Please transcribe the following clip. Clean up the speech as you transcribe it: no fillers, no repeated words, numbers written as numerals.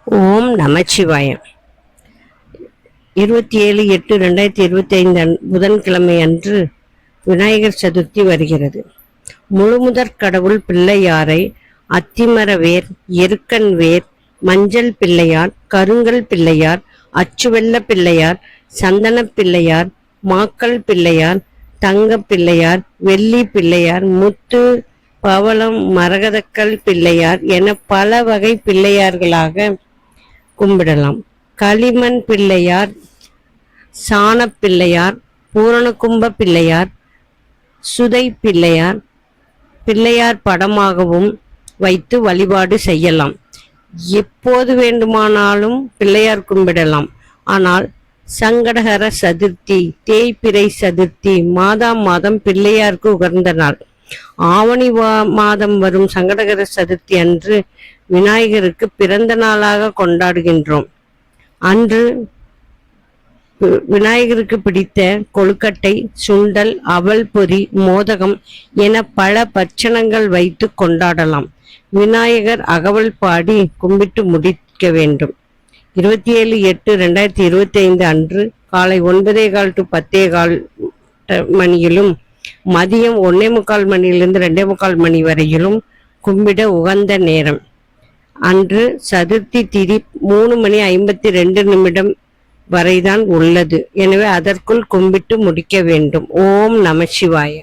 ஓம் நமச்சிவாய. 27/8/2025 புதன்கிழமை அன்று விநாயகர் சதுர்த்தி வருகிறது. முழுமுதற் கடவுள் பிள்ளையாரை அத்திமர வேர், எருக்கன் வேர், மஞ்சள் பிள்ளையார், கருங்கல் பிள்ளையார், அச்சுவெள்ள பிள்ளையார், சந்தன பிள்ளையார், மாக்கல் பிள்ளையார், தங்க பிள்ளையார், வெள்ளி பிள்ளையார், முத்து, பவளம், மரகதக்கல் பிள்ளையார் என பல வகை பிள்ளையார்களாக கும்பிடலாம். களிமண் பிள்ளையார், சாண பிள்ளையார், பூரணகும்ப பிள்ளையார், சுதை பிள்ளையார், பிள்ளையார் படமாகவும் வைத்து வழிபாடு செய்யலாம். எப்போது வேண்டுமானாலும் பிள்ளையார் கும்பிடலாம். ஆனால் சங்கடஹர சதுர்த்தி, தேய்பிறை சதுர்த்தி மாதம் பிள்ளையாருக்கு உகந்த நாள். ஆவணி மாதம் வரும் சங்கடகர சதுர்த்தி அன்று விநாயகருக்கு பிறந்த நாளாக கொண்டாடுகின்றோம். அன்று விநாயகருக்கு பிடித்த கொழுக்கட்டை, சுண்டல், அவல் பொரி, மோதகம் என பல பட்சணங்கள் வைத்து கொண்டாடலாம். விநாயகர் அகவல் பாடி கும்பிட்டு முடிக்க வேண்டும். 27/8/2025 அன்று காலை 9:15 to 10:15 மணியிலும் மதியம் 1:45 மணியிலிருந்து 2:45 மணி வரையிலும் கும்பிட உகந்த நேரம். அன்று சதுர்த்தி திதி 3:52 வரைதான் உள்ளது. எனவே அதற்குள் கும்பிட்டு முடிக்க வேண்டும். ஓம் நமசிவாய.